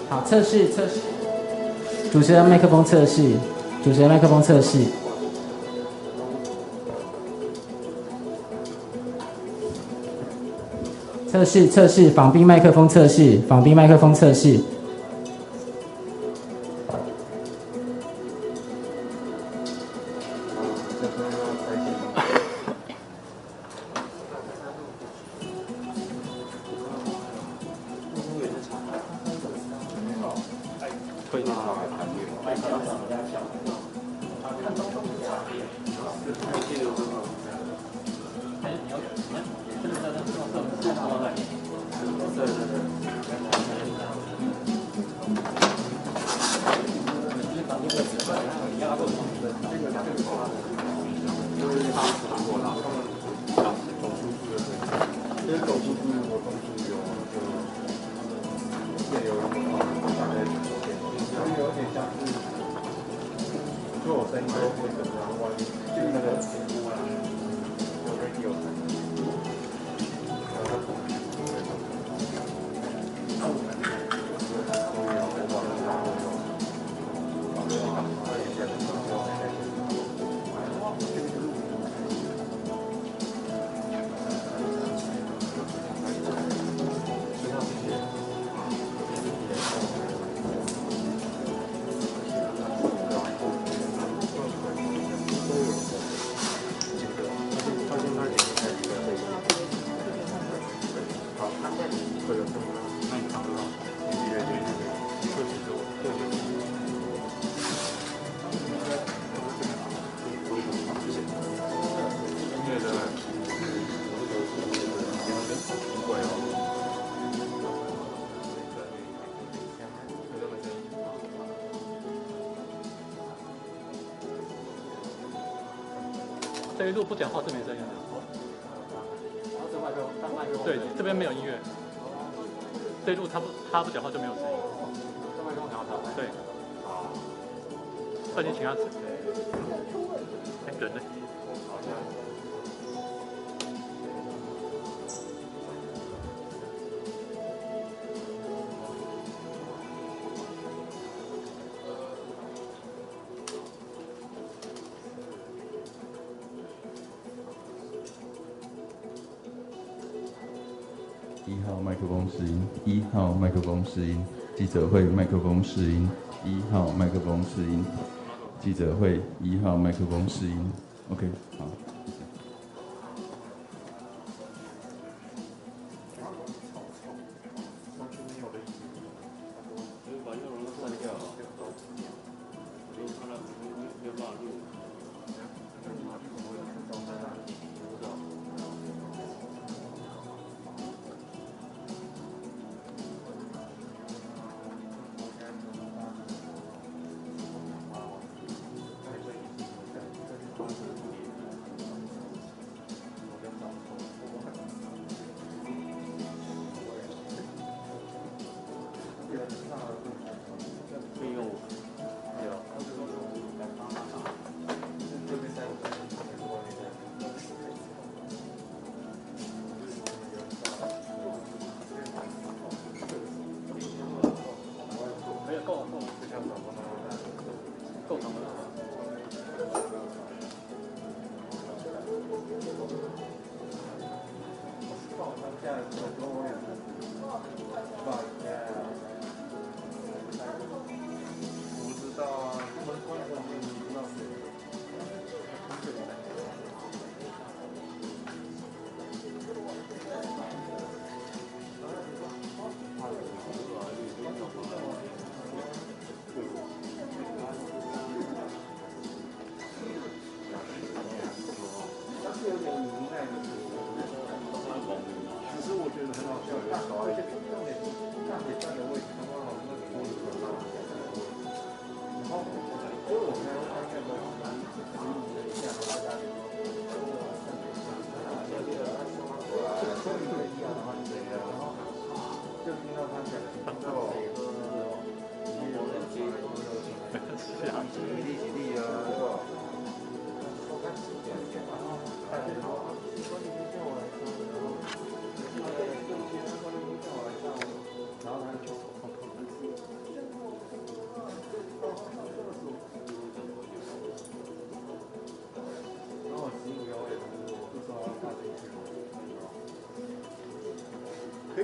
好，测试。主持人麦克风测试。测试，访宾麦克风测试。这一路不讲话是没声音的。对，这边没有音乐。这一路他不讲话就没有声音。对。快点请他吃。人呢？1号麦克风试音，1号麦克风试音，记者会麦克风试音，1号麦克风试音，记者会1号麦克风试音 ，OK， 好。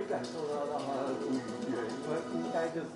感受到让他的不愉悦，因为应该就是。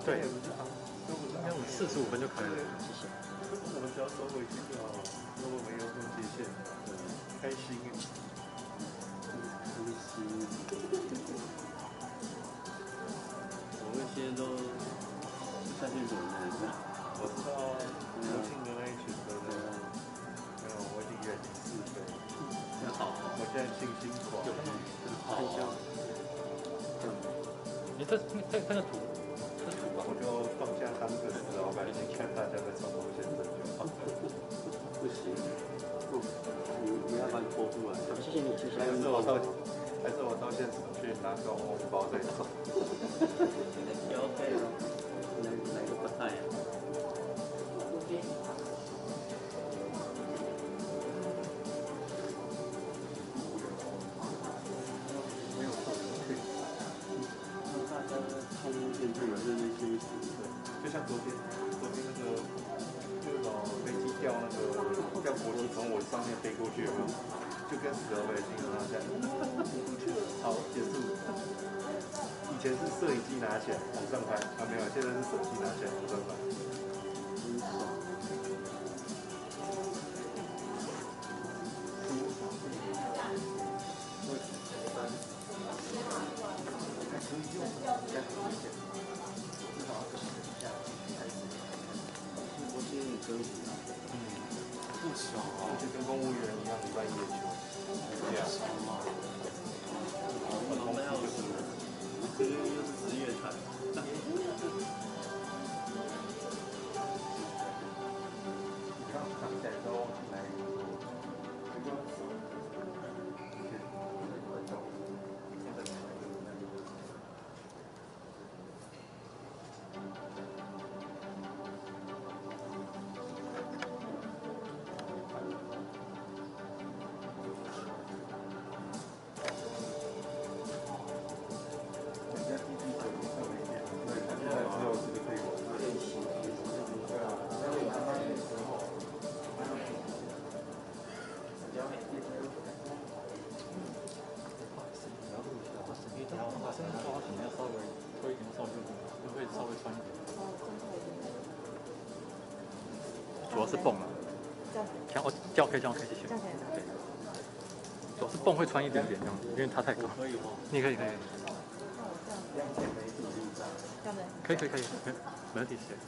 对，应该我们45分就可以了。谢谢。我们只要收回去就好了，如果没有用界限，开心。我们现在都下去怎么样？我知道国庆的那一群的人，没有，我已经远离是非。很好，我现在信心广。很香。你这个图。我就放下当个死老百姓，看大家在冲锋陷阵就好。不行，不，你要把你拖出来。谢谢你，谢谢。还是我到现场去拿个红包再走。标配了，哪个不带呀？没有错，大家冲锋陷阵的是那些意思。就像昨天那个飞机掉国旗从我上面飞过去，有没有？就跟死老百姓拿下来。好，结束。以前是摄影机拿起来往上拍，没有，现在是手机拿起来往上拍。不少啊，就跟公务员一样，礼拜一也休。对啊。我们要什么？这个又是职业产。你刚想起来之后来主要是泵啊。这样这样可以，谢谢。对，主要是泵会穿一点点这样子，因为它太高。可以吗？你可以。可以，没问题，谢谢。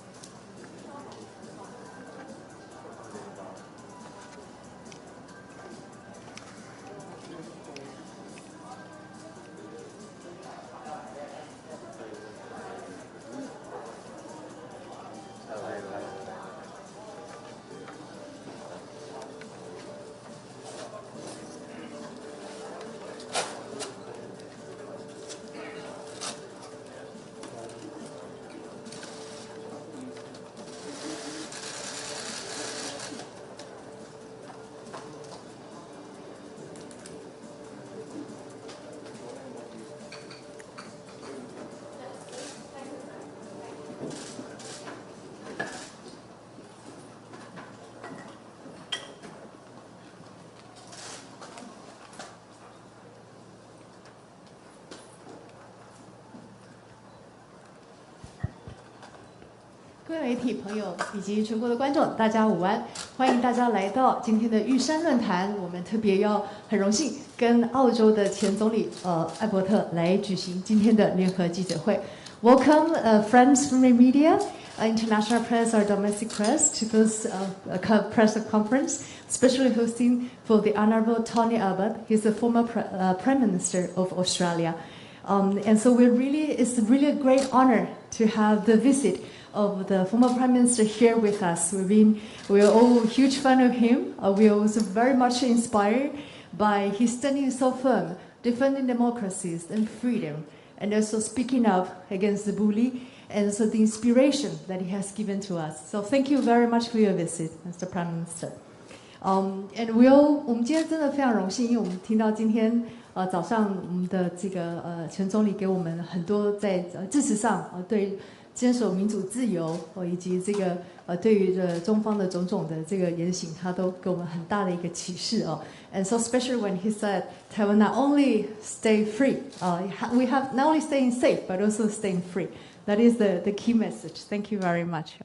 各位媒体朋友以及全国的观众，大家午安！欢迎大家来到今天的玉山论坛。我们特别很荣幸跟澳洲的前总理艾伯特来举行今天的联合记者会。Welcome, friends from the media, international press or domestic press, to this press conference, especially hosting for the Honourable Tony Abbott. He's the former Prime Minister of Australia. And so it's really a great honor to have the visit of the former Prime Minister here with us. We're all a huge fan of him. We are also very much inspired by his standing so firm, defending democracies and freedom, and also speaking up against the bully, and also the inspiration that he has given to us. So thank you very much for your visit, Mr. Prime Minister. And 我们今天真的非常荣幸，因为我们听到今天早上我们的这个前总理给我们很多在支持上对坚守民主自由以及这个对于中方的种种的这个言行，他都给我们很大的一个启示哦。And so especially when he said Taiwan not only stay free, we have not only staying safe but also staying free. That is the key message. Thank you very much.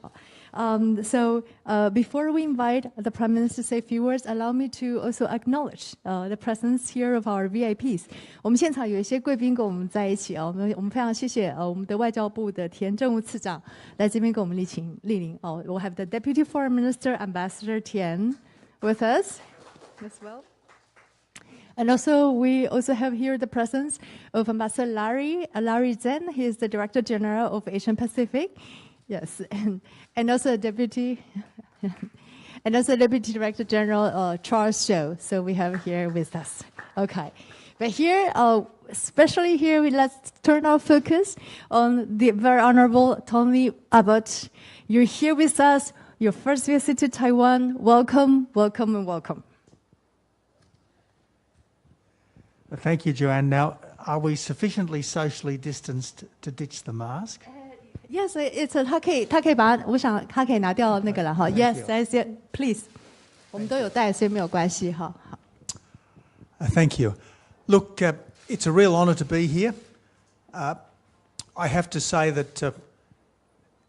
So before we invite the Prime Minister to say a few words, allow me to also acknowledge the presence here of our VIPs. 我们现场有一些贵宾跟我们在一起我们非常谢谢我们的外交部的田政务次长来这边跟我们莅临we'll have the Deputy Foreign Minister, Ambassador Tian, with us as well. And also, we also have here the presence of Ambassador Larry Zhen. He is the Director General of Asian Pacific. Yes, and also Deputy Director General Charles Zhou. So we have here with us. Okay, but here, especially here, let's turn our focus on the very Honourable Tony Abbott. You're here with us. Your first visit to Taiwan. Welcome, welcome, and welcome. Thank you, Joanne. Now, are we sufficiently socially distanced to ditch the mask? Yes, it's 他可以把我想他可以拿掉那个了哈。Yes, please. 我们都有带，所以没有关系哈。Thank you. Look, it's a real honour to be here. I have to say that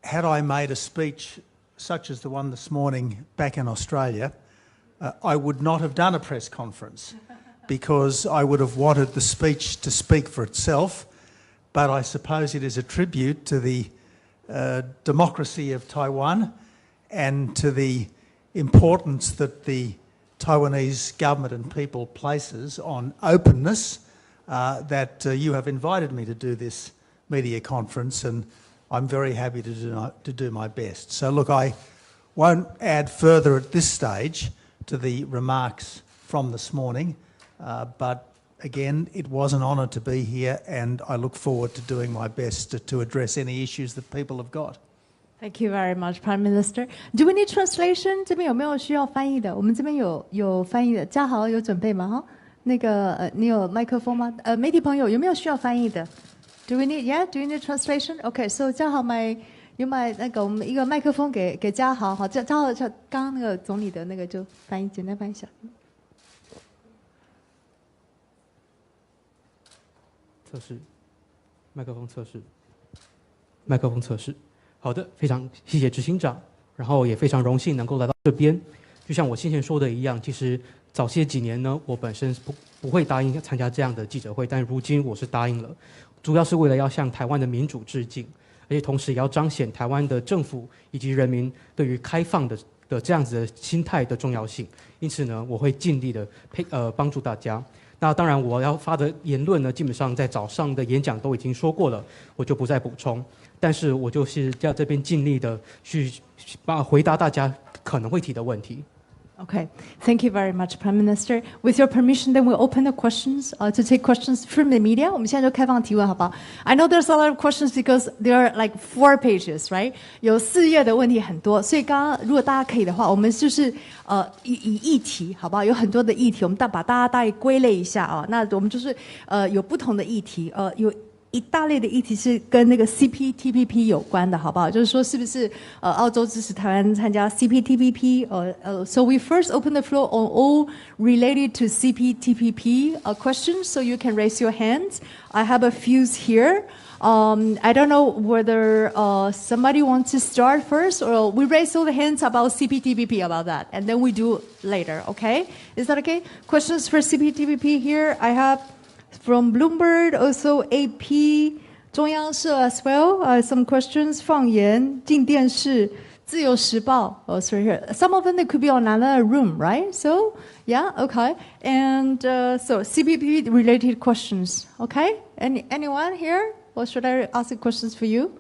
had I made a speech such as the one this morning back in Australia, I would not have done a press conference because I would have wanted the speech to speak for itself. But I suppose it is a tribute to the democracy of Taiwan and to the importance that the Taiwanese government and people places on openness that you have invited me to do this media conference, and I'm very happy to do my best. So look, I won't add further at this stage to the remarks from this morning, but again, it was an honour to be here, and I look forward to doing my best to address any issues that people have got. Thank you very much, Prime Minister. Do we need translation? 这边有没有需要翻译的？我们这边有翻译的，嘉豪有准备吗？哈，那个你有麦克风吗？媒体朋友有没有需要翻译的 ？Do we need? Yeah, do you need translation? Okay, so 嘉豪有买那个我们一个麦克风给嘉豪，好，嘉豪刚刚那个总理的那个就简单翻译一下。测试，麦克风测试，麦克风测试。好的，非常谢谢执行长。然后也非常荣幸能够来到这边。就像我先前说的一样，其实早些几年呢，我本身不会答应参加这样的记者会，但如今我是答应了，主要是为了要向台湾的民主致敬，而且同时也要彰显台湾的政府以及人民对于开放的这样子的心态的重要性。因此呢，我会尽力的帮助大家。那当然，我要发的言论呢，基本上在早上的演讲都已经说过了，我就不再补充。但是我就是在这边尽力的去回答大家可能会提的问题。Okay, thank you very much, Prime Minister. With your permission, then we'll open the questions to take questions from the media. 我们现在就开放提问，好不好 ？I know there's a lot of questions because there are like 4 pages, right? 有4页的问题很多，所以刚刚如果大家可以的话，我们就是以议题，好不好？有很多的议题，我们把大家大概归类一下啊。那我们就是有不同的议题，有一大类的议题是跟那个 CPTPP 有关的，好不好？就是说，是不是澳洲支持台湾参加 CPTPP？ So we first open the floor on all related to CPTPP questions. So you can raise your hands. I have a few here. I don't know whether somebody wants to start first, or we raise all the hands about CPTPP about that, and then we do later. Okay? Is that okay? Questions for CPTPP here? I have. From Bloomberg, also AP, 中央社 as well. Some questions. 放言、镜电视、自由时报. Oh, sorry here. Some of them they could be on another room, right? So, yeah, okay. And so CPTPP related questions. Okay? Anyone here? Or should I ask the questions for you?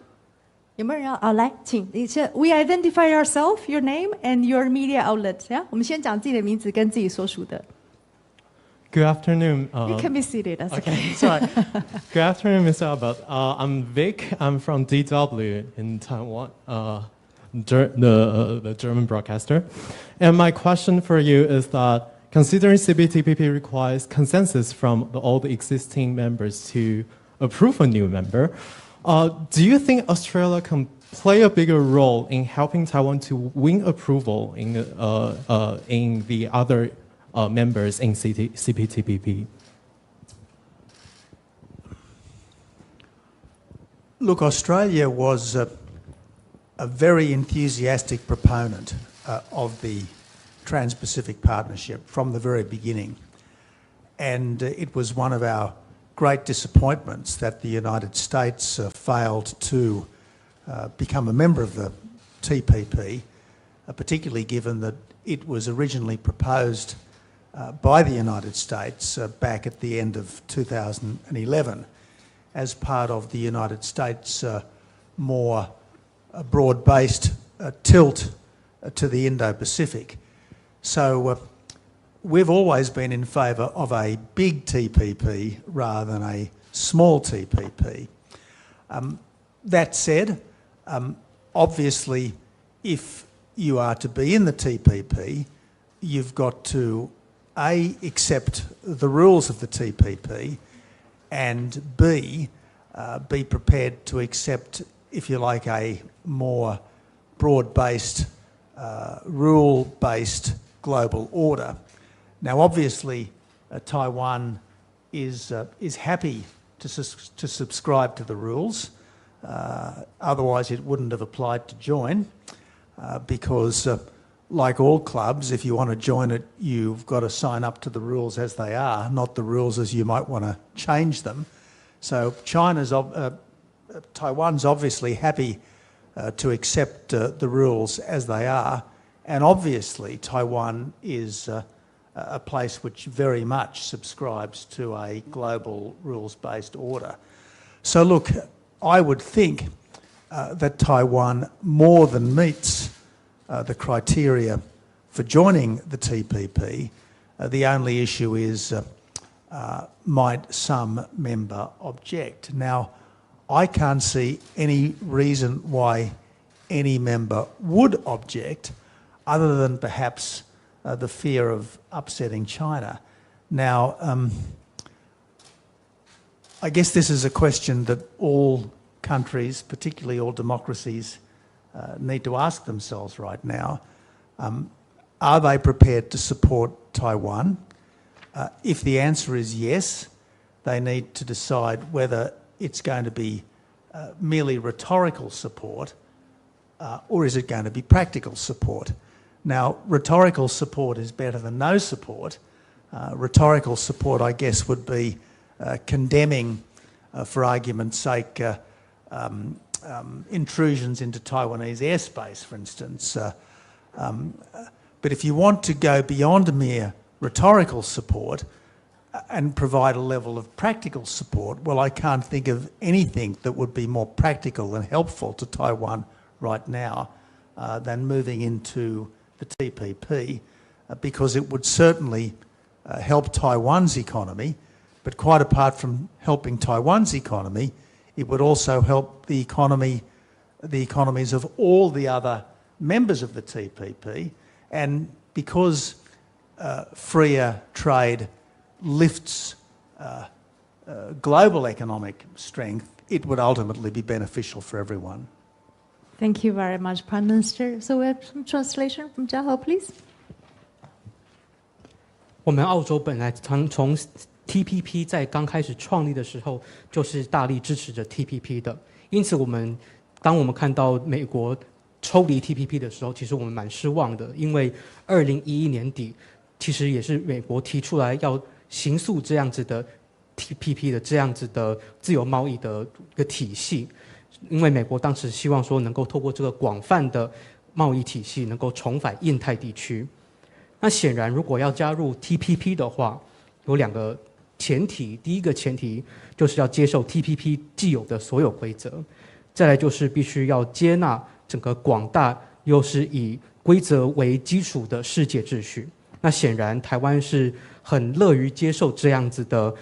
有没有人要来，请。We identify ourselves, your name and your media outlet. Yeah? 我们先讲自己的名字跟自己所属的。Good afternoon. You can be seated. That's okay. Sorry. Good afternoon, Mr. Albert. I'm Vic. I'm from DW in Taiwan, the German broadcaster. And my question for you is that, considering CPTPP requires consensus from all the existing members to approve a new member, do you think Australia can play a bigger role in helping Taiwan to win approval in the other members in CPTPP? Look, Australia was a very enthusiastic proponent of the Trans-Pacific Partnership from the very beginning. And it was one of our great disappointments that the United States failed to become a member of the TPP, particularly given that it was originally proposed by the United States back at the end of 2011 as part of the United States' more broad-based tilt to the Indo-Pacific. So we've always been in favour of a big TPP rather than a small TPP. That said, obviously, if you are to be in the TPP, you've got to A, accept the rules of the TPP, and B, be prepared to accept, if you like, a more broad-based, rule-based global order. Now, obviously, Taiwan is happy to subscribe to the rules. Otherwise, it wouldn't have applied to join, because like all clubs, if you want to join it, you've got to sign up to the rules as they are, not the rules as you might want to change them. So Taiwan's obviously happy to accept the rules as they are, and obviously Taiwan is a place which very much subscribes to a global rules-based order. So look, I would think that Taiwan more than meets the criteria for joining the TPP. The only issue is, might some member object? Now, I can't see any reason why any member would object, other than perhaps the fear of upsetting China. Now, I guess this is a question that all countries, particularly all democracies, need to ask themselves right now. Are they prepared to support Taiwan? If the answer is yes, they need to decide whether it's going to be merely rhetorical support or is it going to be practical support? Now, rhetorical support is better than no support. Rhetorical support, I guess, would be condemning, for argument's sake, intrusions into Taiwanese airspace, for instance. But if you want to go beyond mere rhetorical support and provide a level of practical support, well, I can't think of anything that would be more practical and helpful to Taiwan right now than moving into the TPP, because it would certainly help Taiwan's economy, but quite apart from helping Taiwan's economy, it would also help the economies of all the other members of the TPP. And because freer trade lifts global economic strength, it would ultimately be beneficial for everyone. Thank you very much, Prime Minister. So we have some translation from Jiahao, please. 我们澳洲本来从 TPP 在刚开始创立的时候，就是大力支持着 TPP 的。因此，当我们看到美国抽离 TPP 的时候，其实我们蛮失望的，因为2011年底，其实也是美国提出来要形塑这样子的 TPP 的这样子的自由贸易的一个体系。因为美国当时希望说能够透过这个广泛的贸易体系，能够重返印太地区。那显然，如果要加入 TPP 的话，有2个前提。第一个前提就是要接受 TPP 既有的所有规则，再来就是必须要接纳整个广大又是以规则为基础的世界秩序。那显然，台湾是很乐于接受这样子的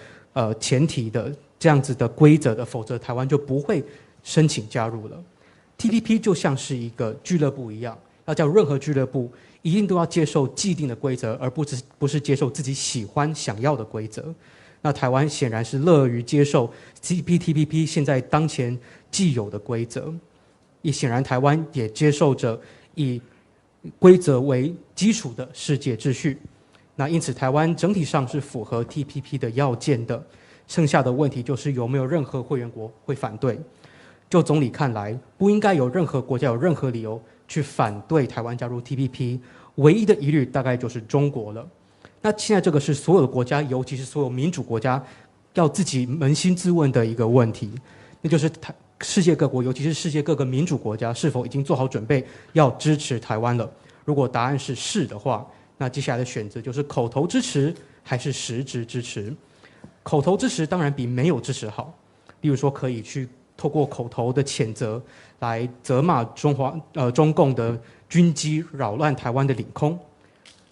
前提的这样子的规则的，否则台湾就不会申请加入了。TPP 就像是一个俱乐部一样，要叫任何俱乐部一定都要接受既定的规则，而不是接受自己喜欢想要的规则。那台湾显然是乐于接受 CPTPP 现在当前既有的规则，也显然台湾也接受着以规则为基础的世界秩序。那因此台湾整体上是符合 TPP 的要件的，剩下的问题就是有没有任何会员国会反对。就总理看来，不应该有任何国家有任何理由去反对台湾加入 TPP， 唯一的疑虑大概就是中国了。那现在这个是所有的国家，尤其是所有民主国家要自己扪心自问的一个问题，那就是世界各国，尤其是世界各个民主国家是否已经做好准备要支持台湾了。如果答案是是的话，那接下来的选择就是口头支持还是实质支持。口头支持当然比没有支持好，例如说可以去透过口头的谴责来责骂中共的军机扰乱台湾的领空。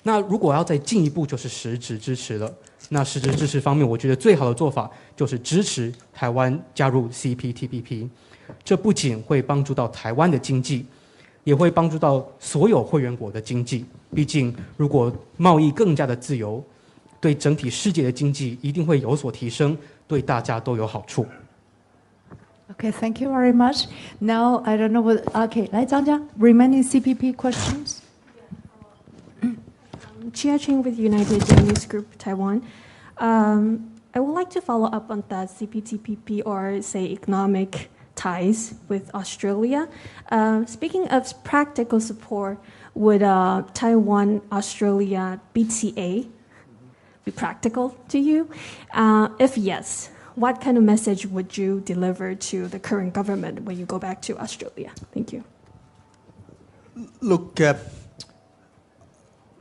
那如果要再进一步，就是实质支持了。那实质支持方面，我觉得最好的做法就是支持台湾加入 CPTPP。这不仅会帮助到台湾的经济，也会帮助到所有会员国的经济。毕竟，如果贸易更加的自由，对整体世界的经济一定会有所提升，对大家都有好处。Okay, thank you very much. Now, I don't know what... Okay, 来张家 remaining CPP questions. Chia Ching with United News Group Taiwan. I would like to follow up on that CPTPP or say economic ties with Australia. Speaking of practical support, would Taiwan-Australia BTA be practical to you? If yes, what kind of message would you deliver to the current government when you go back to Australia? Thank you. Look,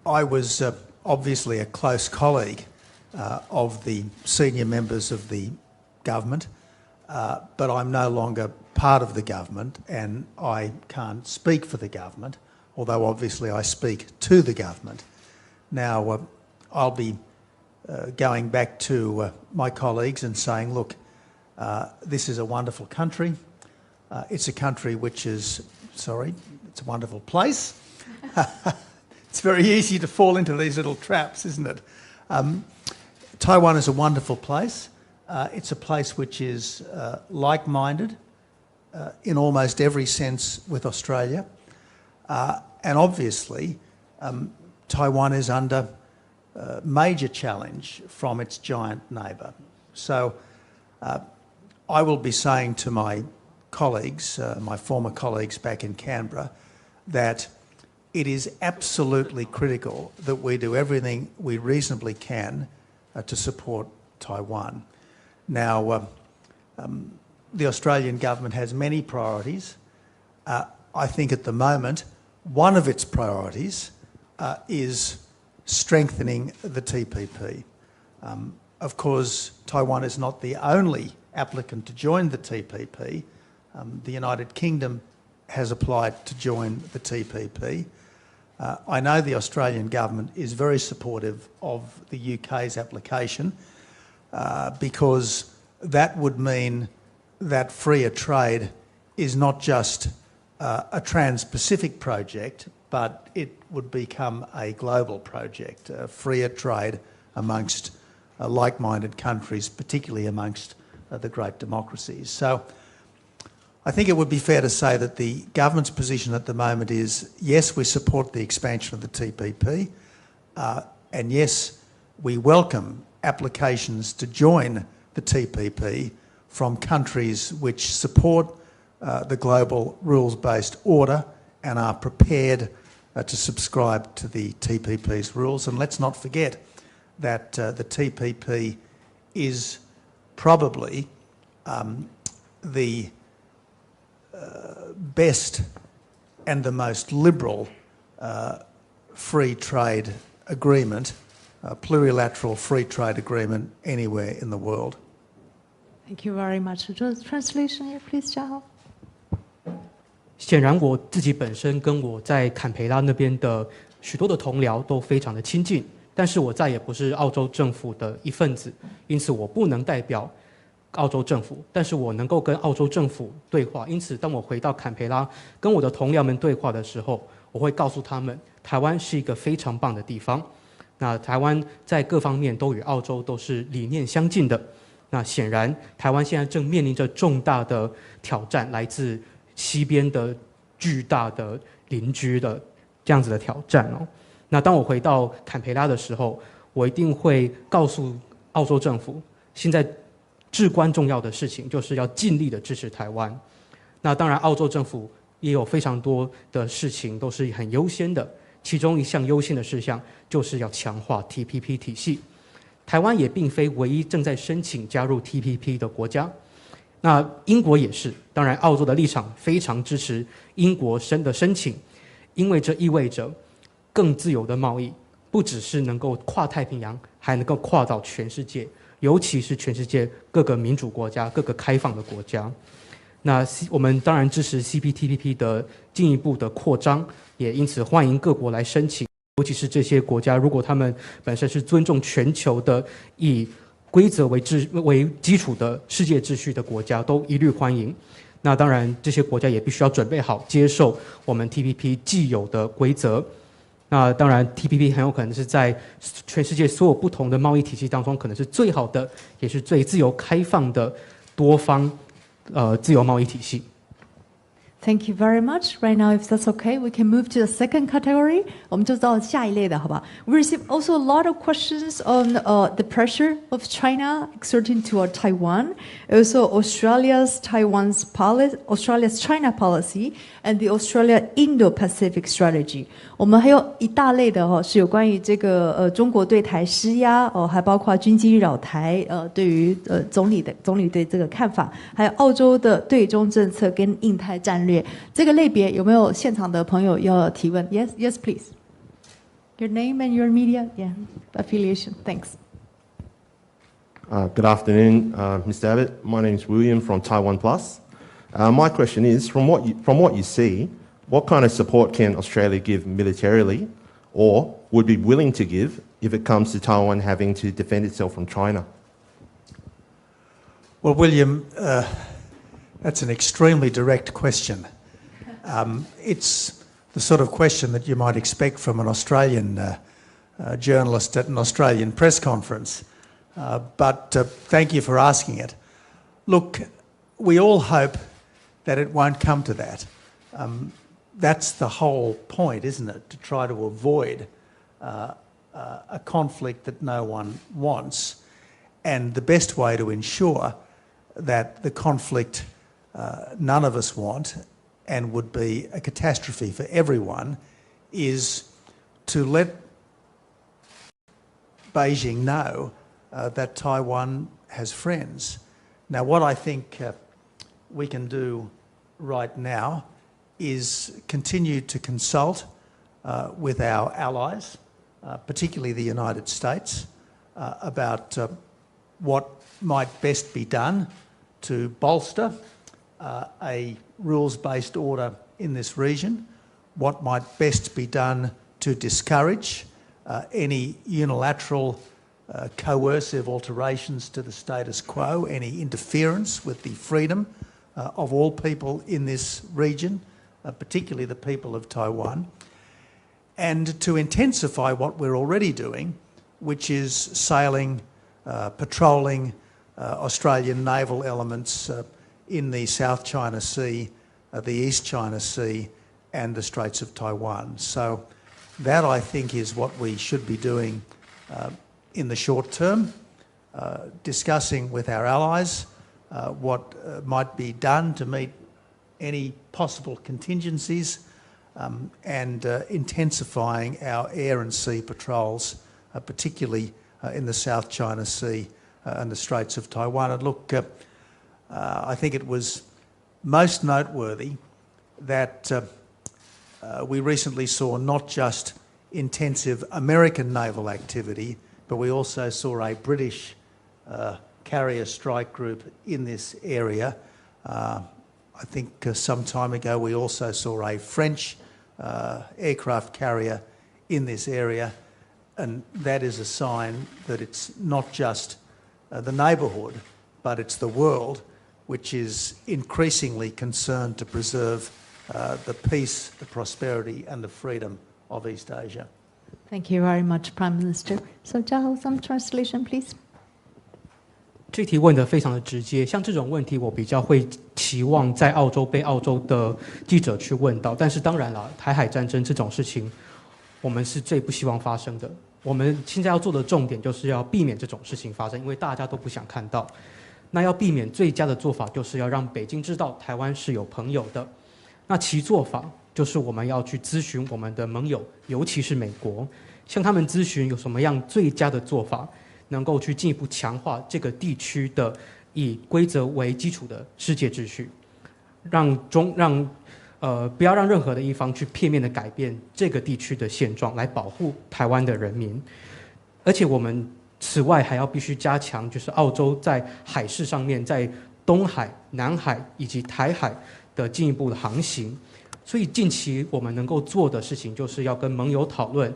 I was obviously a close colleague of the senior members of the government, but I'm no longer part of the government and I can't speak for the government, although obviously I speak to the government. Now, I'll be going back to my colleagues and saying, look, this is a wonderful country. It's a country which is, it's a wonderful place. It's very easy to fall into these little traps, isn't it? Taiwan is a wonderful place. It's a place which is like-minded in almost every sense with Australia. And obviously, Taiwan is under major challenge from its giant neighbour. So I will be saying to my colleagues, my former colleagues back in Canberra, that it is absolutely critical that we do everything we reasonably can to support Taiwan. Now, the Australian government has many priorities. I think at the moment, one of its priorities is strengthening the TPP. Of course, Taiwan is not the only applicant to join the TPP. The United Kingdom has applied to join the TPP. I know the Australian government is very supportive of the UK's application because that would mean that freer trade is not just a trans-Pacific project, but it would become a global project, freer trade amongst like-minded countries, particularly amongst the great democracies. So I think it would be fair to say that the government's position at the moment is, yes, we support the expansion of the TPP, and yes, we welcome applications to join the TPP from countries which support the global rules-based order and are prepared to subscribe to the TPP's rules. And let's not forget that the TPP is probably the best and the most liberal free trade agreement, plurilateral free trade agreement anywhere in the world. Thank you very much. Translation here, please, Zhao. 显然，我自己本身跟我在坎培拉那边的许多的同僚都非常的亲近，但是我再也不是澳洲政府的一份子，因此我不能代表澳洲政府，但是我能够跟澳洲政府对话。因此，当我回到坎培拉跟我的同僚们对话的时候，我会告诉他们，台湾是一个非常棒的地方。那台湾在各方面都与澳洲都是理念相近的。那显然，台湾现在正面临着重大的挑战，来自西边的巨大的邻居的这样子的挑战哦。那当我回到坎培拉的时候，我一定会告诉澳洲政府，现在至关重要的事情就是要尽力的支持台湾。那当然，澳洲政府也有非常多的事情都是很优先的，其中一项优先的事项就是要强化 TPP 体系。台湾也并非唯一正在申请加入 TPP 的国家，那英国也是。当然，澳洲的立场非常支持英国的申请，因为这意味着更自由的贸易，不只是能够跨太平洋，还能够跨到全世界，尤其是全世界各个民主国家、各个开放的国家。那我们当然支持 CPTPP 的进一步的扩张，也因此欢迎各国来申请。尤其是这些国家，如果他们本身是尊重全球的、以规则为基础的世界秩序的国家，都一律欢迎。那当然，这些国家也必须要准备好接受我们 TPP 既有的规则。那当然 ，TPP 很有可能是在全世界所有不同的贸易体系当中，可能是最好的，也是最自由开放的多方自由贸易体系。Thank you very much. Right now, if that's okay, we can move to the second category. 我们就到下一类的，好吧 ？We receive also a lot of questions on the pressure of China exerting toward Taiwan, also Australia's China policy, and the Australia Indo-Pacific strategy. 我们还有一大类的是有关于这个中国对台施压还包括军机扰台对于总理对这个看法，还有澳洲的对中政策跟印太战略。这个类别有没有现场的朋友要提问 ？Yes, yes, please. Your name and your media, affiliation. Thanks. Good afternoon, Mr. Abbott. My name is William from Taiwan Plus. My question is, from what you see, what kind of support can Australia give militarily, or would be willing to give if it comes to Taiwan having to defend itself from China? Well, William. That's an extremely direct question. It's the sort of question that you might expect from an Australian journalist at an Australian press conference. But thank you for asking it. Look, we all hope that it won't come to that. That's the whole point, isn't it? To try to avoid a conflict that no one wants. And the best way to ensure that the conflict none of us want and would be a catastrophe for everyone is to let Beijing know that Taiwan has friends. Now, what I think we can do right now is continue to consult with our allies, particularly the United States, about what might best be done to bolster a rules-based order in this region, what might best be done to discourage any unilateral coercive alterations to the status quo, any interference with the freedom of all people in this region, particularly the people of Taiwan, and to intensify what we're already doing, which is sailing, patrolling Australian naval elements in the South China Sea, the East China Sea, and the Straits of Taiwan. So that, I think, is what we should be doing in the short term, discussing with our allies what might be done to meet any possible contingencies, and intensifying our air and sea patrols, particularly in the South China Sea and the Straits of Taiwan. And look, I think it was most noteworthy that we recently saw not just intensive American naval activity, but we also saw a British carrier strike group in this area. I think some time ago we also saw a French aircraft carrier in this area, and that is a sign that it's not just the neighbourhood, but it's the world which is increasingly concerned to preserve the peace, the prosperity and the freedom of East Asia. Thank you very much, Prime Minister. So, Zhao, some translation, please. 这题问得非常的直接，像这种问题，我比较会期望在澳洲被澳洲的记者去问到。但是当然了，台海战争这种事情，我们是最不希望发生的。我们现在要做的重点就是要避免这种事情发生，因为大家都不想看到。那要避免最佳的做法，就是要让北京知道台湾是有朋友的。那其做法就是我们要去咨询我们的盟友，尤其是美国，向他们咨询有什么样最佳的做法，能够去进一步强化这个地区的以规则为基础的世界秩序，不要让任何的一方去片面的改变这个地区的现状，来保护台湾的人民。而且我们此外还要必须加强，就是澳洲在海事上面，在东海、南海以及台海的进一步的航行。所以近期我们能够做的事情，就是要跟盟友讨论，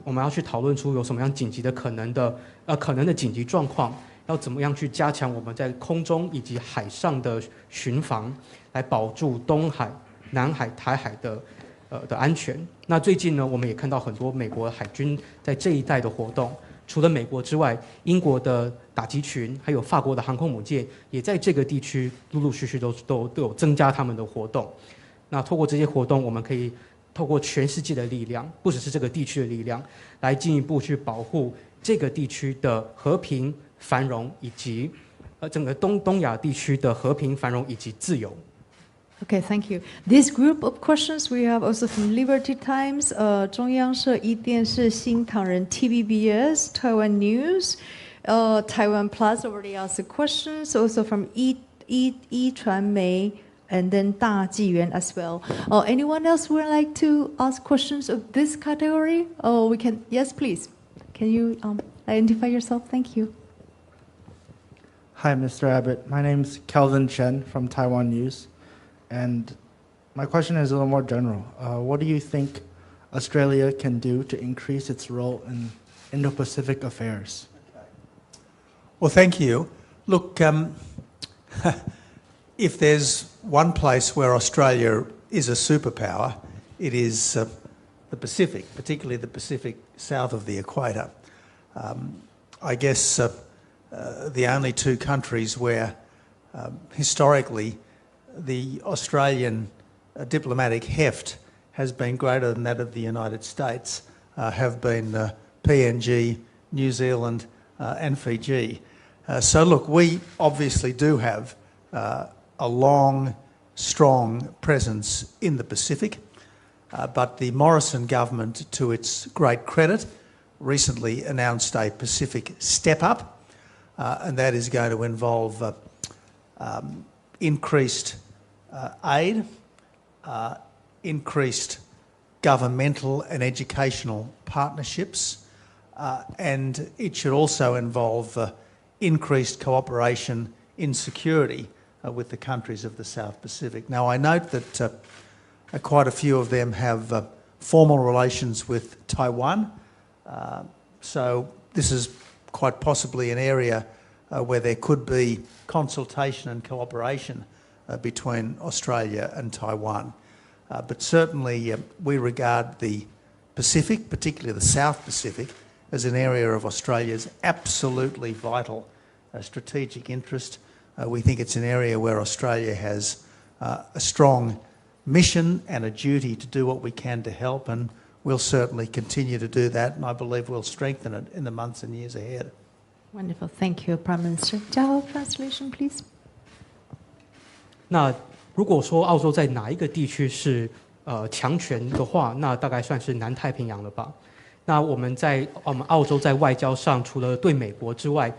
我们要去讨论出有什么样紧急的可能的紧急状况，要怎么样去加强我们在空中以及海上的巡防，来保住东海、南海、台海的安全。那最近呢，我们也看到很多美国海军在这一带的活动。除了美国之外，英国的打击群，还有法国的航空母舰，也在这个地区陆陆续续都有增加他们的活动。那透过这些活动，我们可以透过全世界的力量，不只是这个地区的力量，来进一步去保护这个地区的和平繁荣，以及整个东亚地区的和平繁荣以及自由。Okay, thank you. This group of questions we have also from Liberty Times, 中央社一电视、新唐人 TVBS, Taiwan News, Taiwan Plus already asked the questions, also from 一传媒 and then 大纪元 as well. Anyone else would like to ask questions of this category? We can, yes, please. Can you identify yourself? Thank you. Hi, Mr. Abbott. My name is Kelvin Chen from Taiwan News. And my question is a little more general. What do you think Australia can do to increase its role in Indo-Pacific affairs? Well, thank you. Look, if there's one place where Australia is a superpower, it is the Pacific, particularly the Pacific south of the equator. I guess the only two countries where historically the Australian diplomatic heft has been greater than that of the United States have been PNG, New Zealand and Fiji. So look, we obviously do have a a long, strong presence in the Pacific, but the Morrison government, to its great credit, recently announced a Pacific step-up, and that is going to involve increased aid, increased governmental and educational partnerships, and it should also involve increased cooperation in security with the countries of the South Pacific. Now, I note that quite a few of them have formal relations with Taiwan, so this is quite possibly an area where there could be consultation and cooperation between Australia and Taiwan. But certainly we regard the Pacific, particularly the South Pacific, as an area of Australia's absolutely vital strategic interest. We think it's an area where Australia has a strong mission and a duty to do what we can to help, and we'll certainly continue to do that, and I believe we'll strengthen it in the months and years ahead. Wonderful. Thank you, Prime Minister. Jiao, translation, please. 那如果说澳洲在哪一个地区是强权的话，那大概算是南太平洋了吧？那我们澳洲在外交上，除了对美国之外，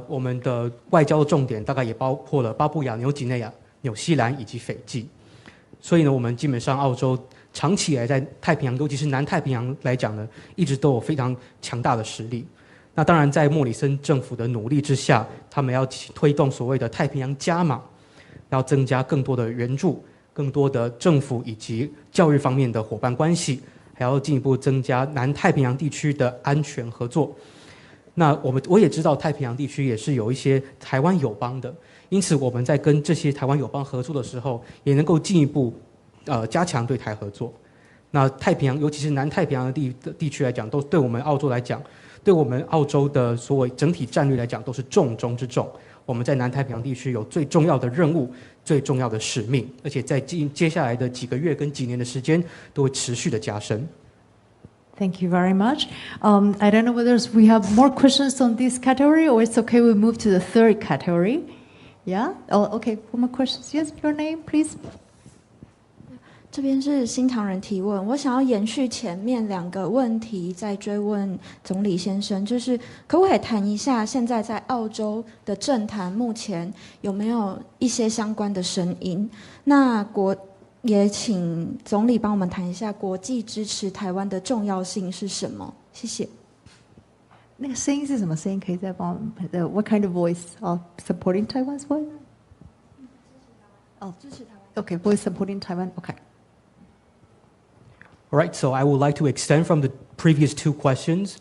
我们的外交的重点大概也包括了巴布亚、纽几内亚、纽西兰以及斐济。所以呢，我们基本上澳洲长期以来在太平洋，尤其是南太平洋来讲呢，一直都有非常强大的实力。那当然，在莫里森政府的努力之下，他们要推动所谓的太平洋加码，要增加更多的援助、更多的政府以及教育方面的伙伴关系，还要进一步增加南太平洋地区的安全合作。那我也知道太平洋地区也是有一些台湾友邦的，因此我们在跟这些台湾友邦合作的时候，也能够进一步加强对台合作。那太平洋，尤其是南太平洋的地区来讲，都对我们澳洲来讲，对我们澳洲的所谓整体战略来讲，都是重中之重。我们在南太平洋地区有最重要的任务、最重要的使命，而且在接下来的几个月跟几年的时间，都会持续的加深。Thank you very much. I don't know whether we have more questions on this category or it's okay we move to the third category. Yeah? Oh, okay. One more questions. Yes, your name, please. 这边是新唐人提问，我想要延续前面2个问题，再追问总理先生，就是可不可以谈一下现在在澳洲的政坛目前有没有一些相关的声音？那也请总理帮我们谈一下国际支持台湾的重要性是什么？谢谢。那个声音是什么声音？可以再帮我们？What kind of voice of supporting Taiwan's voice? 哦，支持台湾。Okay, voice supporting Taiwan. Okay. All right, so I would like to extend from the previous 2 questions.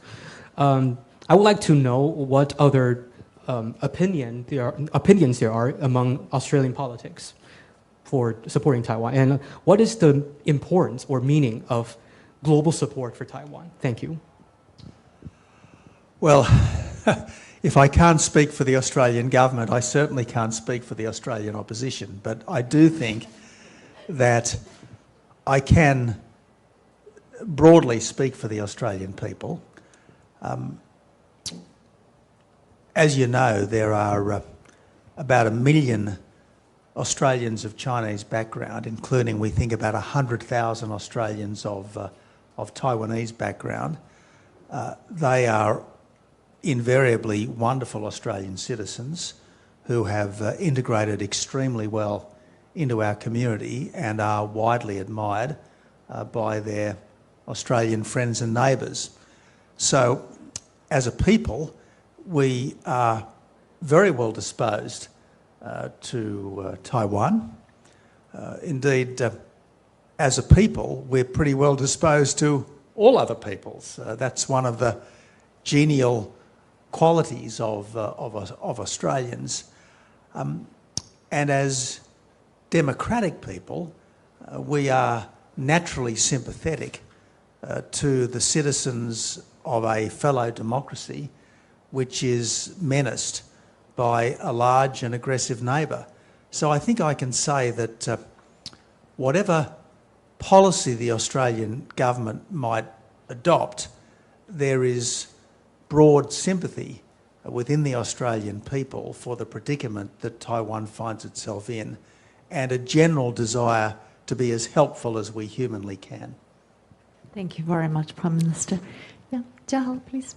I would like to know what other opinions there are among Australian politics for supporting Taiwan, and what is the importance or meaning of global support for Taiwan? Thank you. Well, if I can't speak for the Australian government, I certainly can't speak for the Australian opposition, but I do think that I can broadly speak for the Australian people. As you know, there are about 1 million Australians of Chinese background, including, we think, about 100,000 Australians of Taiwanese background. They are invariably wonderful Australian citizens who have integrated extremely well into our community and are widely admired by their Australian friends and neighbours. So, as a people, we are very well disposed to Taiwan. Indeed, as a people, we're pretty well disposed to all other peoples. That's one of the genial qualities of Australians. And as democratic people, we are naturally sympathetic to the citizens of a fellow democracy which is menaced by a large and aggressive neighbour. So I think I can say that whatever policy the Australian government might adopt, there is broad sympathy within the Australian people for the predicament that Taiwan finds itself in, and a general desire to be as helpful as we humanly can. Thank you very much, Prime Minister. Yeah, 嘉豪 please.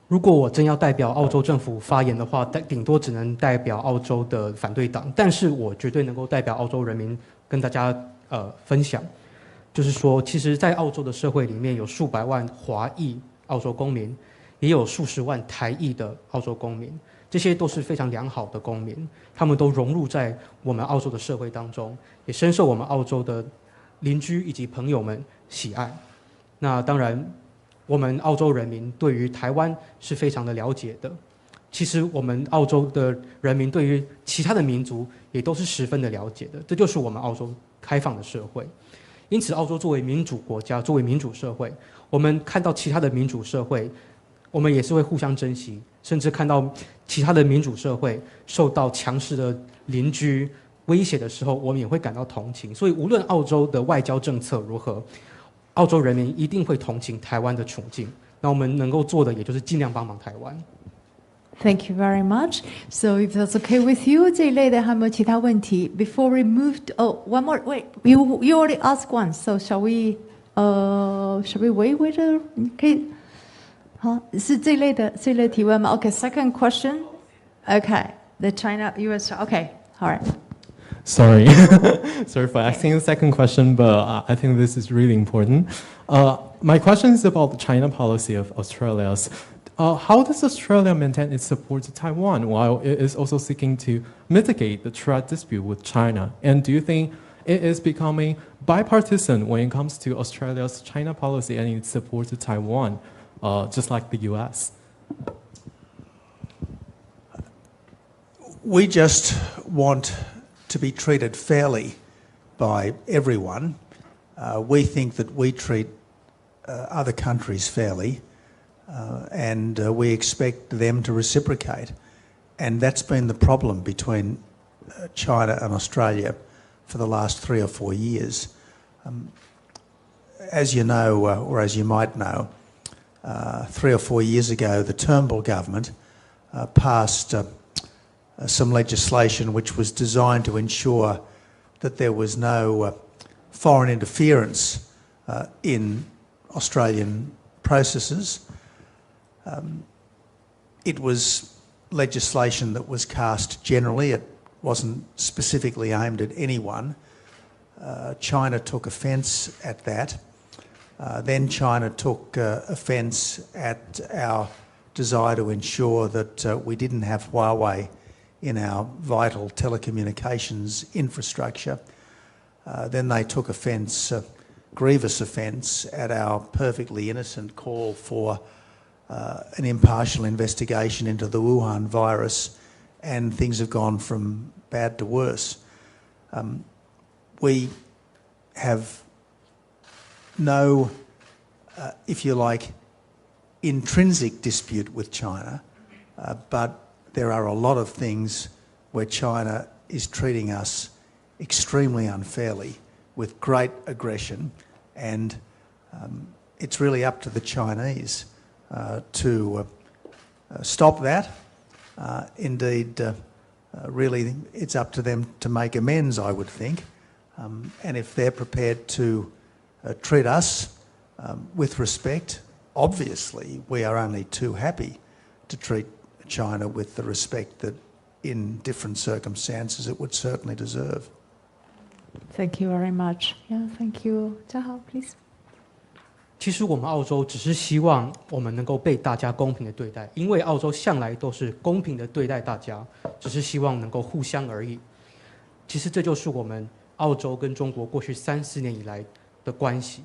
如果我真要代表澳洲政府发言的话，顶多只能代表澳洲的反对党，但是我绝对能够代表澳洲人民跟大家分享，就是说，其实，在澳洲的社会里面，有数百万华裔澳洲公民，也有数十万台裔的澳洲公民，这些都是非常良好的公民，他们都融入在我们澳洲的社会当中，也深受我们澳洲的邻居以及朋友们喜爱。那当然，我们澳洲人民对于台湾是非常的了解的。其实我们澳洲的人民对于其他的民族也都是十分的了解的，这就是我们澳洲开放的社会。因此，澳洲作为民主国家，作为民主社会，我们看到其他的民主社会，我们也是会互相珍惜，甚至看到其他的民主社会受到强势的邻居威胁的时候，我们也会感到同情。所以，无论澳洲的外交政策如何，澳洲人民一定会同情台湾的处境。那我们能够做的，也就是尽量帮忙台湾。Thank you very much. So if that's okay with you, 这一类的还有没有其他问题 ？Before we move, one more. Wait, you already asked one. So shall we wait? 可以，好，是这一类的提问吗 ？Okay, second question. Okay, the China, U.S. Okay, all right. Sorry. Sorry for asking the second question, but I think this is really important. My question is about the China policy of Australia's. How does Australia maintain its support to Taiwan while it is also seeking to mitigate the trade dispute with China? And do you think it is becoming bipartisan when it comes to Australia's China policy and its support to Taiwan, just like the U.S.? We just want to be treated fairly by everyone. We think that we treat other countries fairly, and we expect them to reciprocate. And that's been the problem between China and Australia for the last 3 or 4 years. As you know, or as you might know, 3 or 4 years ago, the Turnbull government passed some legislation which was designed to ensure that there was no foreign interference in Australian processes. It was legislation that was cast generally. It wasn't specifically aimed at anyone. China took offence at that. Then China took offence at our desire to ensure that we didn't have Huawei in our vital telecommunications infrastructure. Then they took offence, grievous offence, at our perfectly innocent call for an impartial investigation into the Wuhan virus, and things have gone from bad to worse. We have no, if you like, intrinsic dispute with China, but there are a lot of things where China is treating us extremely unfairly with great aggression, and it's really up to the Chinese to stop that. Indeed, really it's up to them to make amends, I would think, and if they're prepared to treat us with respect, obviously we are only too happy to treat China with the respect that in different circumstances it would certainly deserve. Thank you very much. Yeah, thank you. 嘉豪 please. 其实我们澳洲只是希望我们能够被大家公平的对待，因为澳洲向来都是公平的对待大家，只是希望能够互相而已。其实这就是我们澳洲跟中国过去3-4年以来的关系。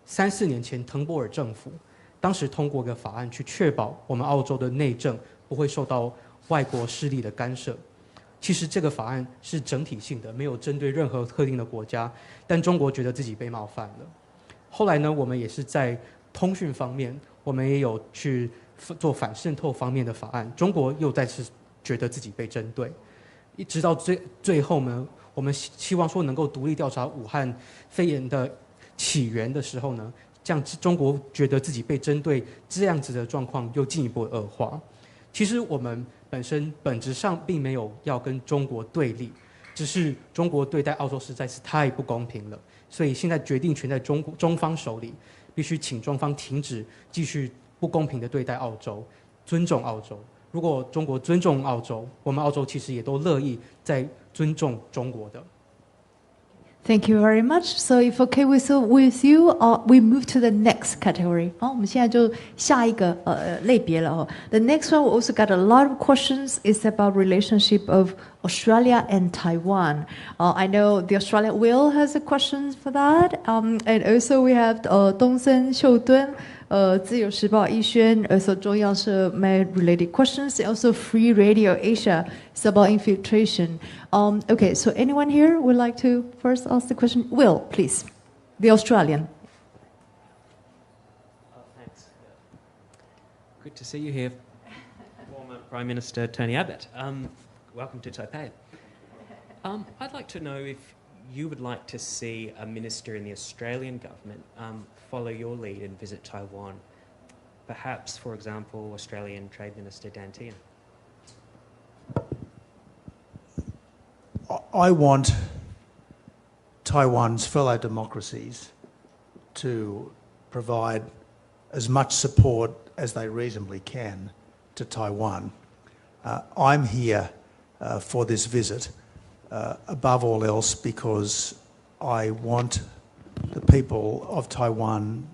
3-4年前，滕波尔政府当时通过一个法案，去确保我们澳洲的内政不会受到外国势力的干涉。其实这个法案是整体性的，没有针对任何特定的国家，但中国觉得自己被冒犯了。后来呢，我们也是在通讯方面，我们也有去做反渗透方面的法案，中国又再次觉得自己被针对，一直到最后呢，我们希望说能够独立调查武汉肺炎的起源的时候呢，这样中国觉得自己被针对，这样子的状况又进一步恶化。其实我们本质上并没有要跟中国对立，只是中国对待澳洲实在是太不公平了，所以现在决定权在中方手里，必须请中方停止继续不公平的对待澳洲，尊重澳洲。如果中国尊重澳洲，我们澳洲其实也都乐意在尊重中国的。Thank you very much. So if okay with you, we move to the next category. 好，我们现在就下一个类别了哦。The next one we also got a lot of questions. It's about relationship of Australia and Taiwan. I know the Australian Will has a question for that. And also we have 东森秀敦。自由时报逸轩 also 中央社 made related questions. Also Free Radio Asia is about infiltration. Okay, so anyone here would like to first ask the question? Will, please. The Australian. Thanks. Good to see you here, former Prime Minister Tony Abbott. Welcome to Taipei. I'd like to know if you would like to see a minister in the Australian government follow your lead and visit Taiwan. Perhaps, for example, Australian Trade Minister Dan Tehan. I want Taiwan's fellow democracies to provide as much support as they reasonably can to Taiwan. I'm here for this visit, above all else, because I want the people of Taiwan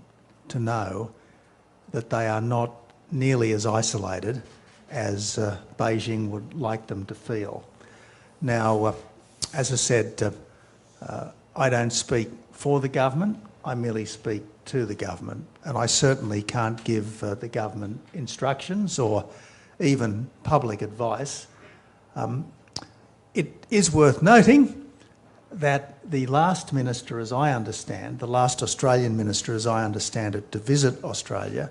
to know that they are not nearly as isolated as Beijing would like them to feel. Now, as I said, I don't speak for the government, I merely speak to the government, and I certainly can't give the government instructions or even public advice. It is worth noting that the last minister, as I understand, the last Australian minister, as I understand it, to visit Australia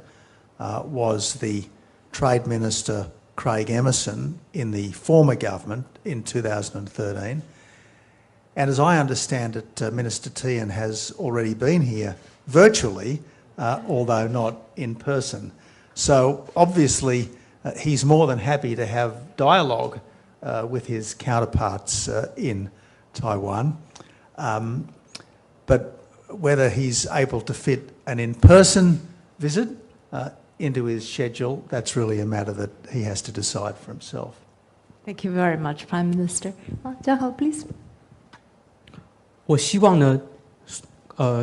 was the Trade Minister Craig Emerson in the former government in 2013. And as I understand it, Minister Tehan has already been here virtually, although not in person. So obviously he's more than happy to have dialogue with his counterparts in Taiwan. But whether he's able to fit an in-person visit into his schedule, that's really a matter that he has to decide for himself. Thank you very much, Prime Minister. Jiahao, please. 我希望呢，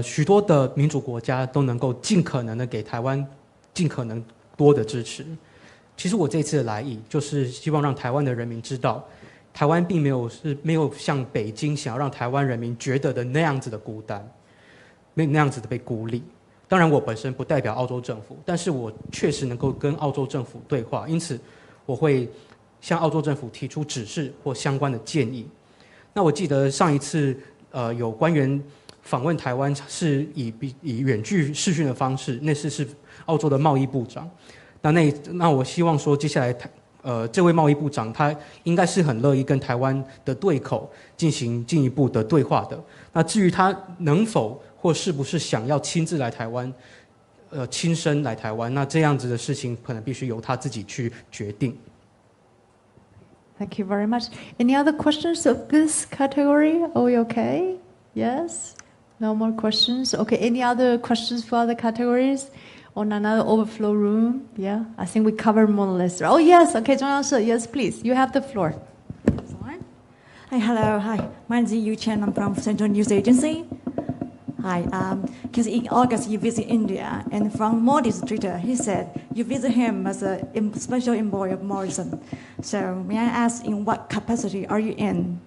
许多的民主国家都能够尽可能的给台湾尽可能多的支持。其实我这次的来意就是希望让台湾的人民知道，台湾并没有像北京想要让台湾人民觉得的那样子的孤单，那样子的被孤立。当然，我本身不代表澳洲政府，但是我确实能够跟澳洲政府对话，因此我会向澳洲政府提出指示或相关的建议。那我记得上一次有官员访问台湾是以远距视讯的方式，那次是澳洲的贸易部长。那我希望说，接下来这位贸易部长他应该是很乐意跟台湾的对口进行进一步的对话的。那至于他能否或是不是想要亲自来台湾，亲身来台湾，那这样子的事情可能必须由他自己去决定。Thank you very much. Any other questions of this category? Are we okay? Yes? No more questions? Okay, any other questions for other categories? On another overflow room? Yeah, I think we covered more or less. Oh yes, okay, 中央社, yes please, you have the floor. Hi, hello, hi. My name is Yu Chen, I'm from Central News Agency. Hi, because in August you visit India, and from Modi's Twitter, he said you visit him as a special envoy of Morrison. So may I ask, in what capacity are you in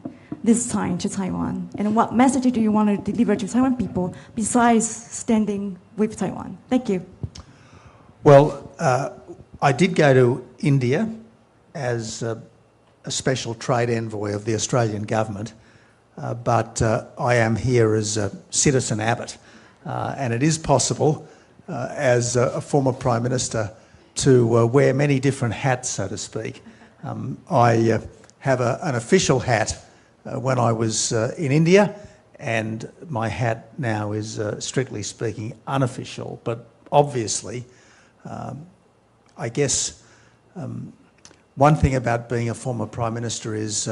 this time to Taiwan? And what message do you want to deliver to Taiwan people besides standing with Taiwan? Thank you. Well, I did go to India as a special trade envoy of the Australian government. But I am here as Citizen Abbott, and it is possible, as a former Prime Minister, to wear many different hats, so to speak. I have an official hat when I was in India, and my hat now is, strictly speaking, unofficial. But obviously, I guess one thing about being a former Prime Minister is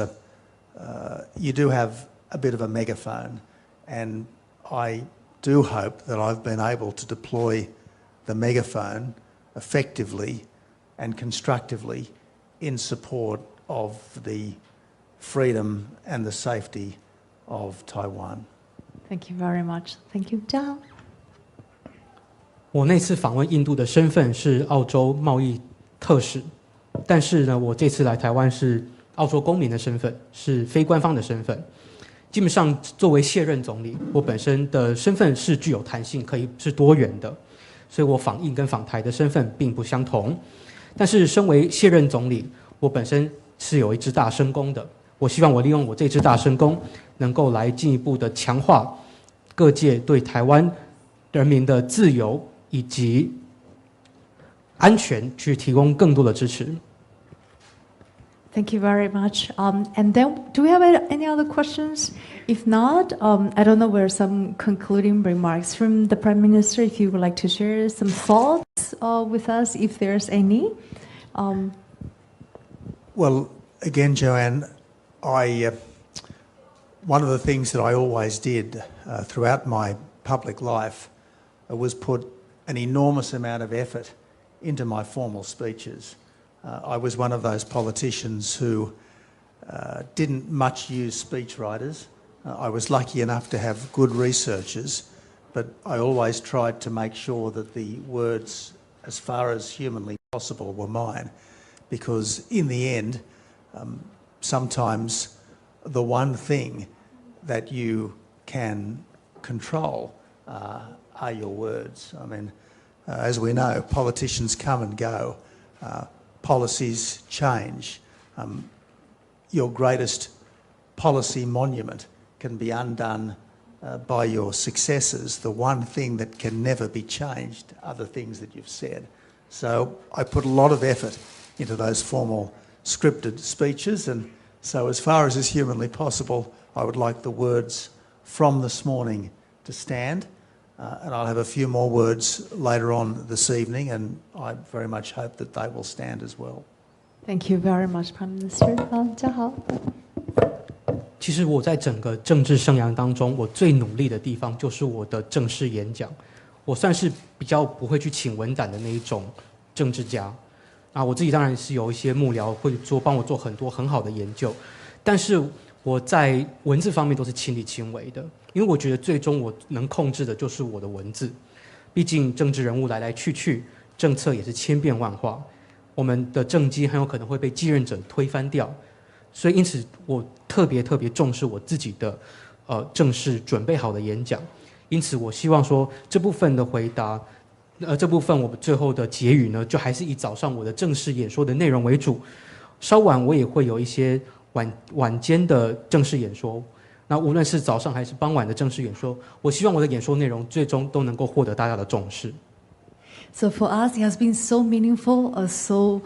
you do have a bit of a megaphone, and I do hope that I've been able to deploy the megaphone effectively and constructively in support of the freedom and the safety of Taiwan. Thank you very much. Thank you. 嘉豪。我那次访问印度的身份是澳洲贸易特使，但是呢，我这次来台湾是澳洲公民的身份，是非官方的身份。基本上，作为卸任总理，我本身的身份是具有弹性，可以是多元的，所以我访印跟访台的身份并不相同。但是，身为卸任总理，我本身是有一支大声公的。我希望我利用我这支大声公，能够来进一步的强化各界对台湾人民的自由以及安全去提供更多的支持。Thank you very much. And then, do we have any other questions? If not, I don't know where some concluding remarks from the Prime Minister, if you would like to share some thoughts with us, if there's any. Well, again, Joanne, one of the things that I always did throughout my public life was put an enormous amount of effort into my formal speeches. I was one of those politicians who didn't much use speechwriters. I was lucky enough to have good researchers, but I always tried to make sure that the words, as far as humanly possible, were mine, because in the end, sometimes the one thing that you can control are your words. I mean, as we know, politicians come and go. Policies change. Your greatest policy monument can be undone by your successors. The one thing that can never be changed are the things that you've said. So I put a lot of effort into those formal scripted speeches, and so as far as is humanly possible, I would like the words from this morning to stand, and I'll have a few more words later on this evening, and I very much hope that they will stand as well. Thank you very much, Prime Minister. 嘉豪。其实我在整个政治生涯当中，我最努力的地方就是我的正式演讲。我算是比较不会去请文胆的那一种政治家。啊，我自己当然是有一些幕僚会帮我做很多很好的研究，但是我在文字方面都是亲力亲为的，因为我觉得最终我能控制的就是我的文字。毕竟政治人物来来去去，政策也是千变万化，我们的政绩很有可能会被继任者推翻掉，所以因此我特别重视我自己的正式准备好的演讲。因此我希望说这部分的回答。这部分我最后的结语呢，就还是以早上我的正式演说的内容为主，稍晚我也会有一些晚间的正式演说。那无论是早上还是傍晚的正式演说，我希望我的演说内容最终都能够获得大家的重视。So for us, it has been so meaningful, so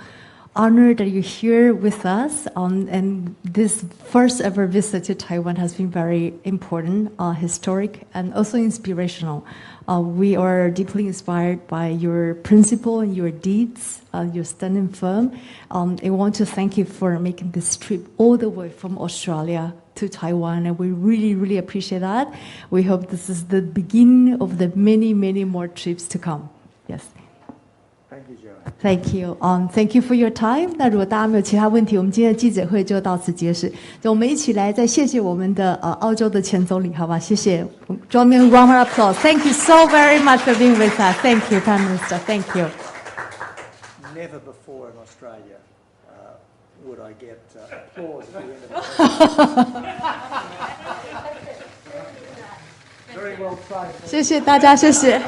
honored that you're here with us. And this first ever visit to Taiwan has been very important, historic, and also inspirational. We are deeply inspired by your principle and your deeds. You're standing firm. I want to thank you for making this trip all the way from Australia to Taiwan, and we really appreciate that. We hope this is the beginning of the many more trips to come. Yes. Thank you, Joanne. Thank you. Thank you for your time. 那如果大家没有其他问题，我们今天的记者会就到此结束。就我们一起来再谢谢我们的澳洲的前总理，好吧？谢谢。Join me in round of applause. Thank you so very much for being with us. Thank you, Prime Minister. Thank you. Never before in Australia would I get applause at the end of the Very well tried. 谢谢大家，谢谢。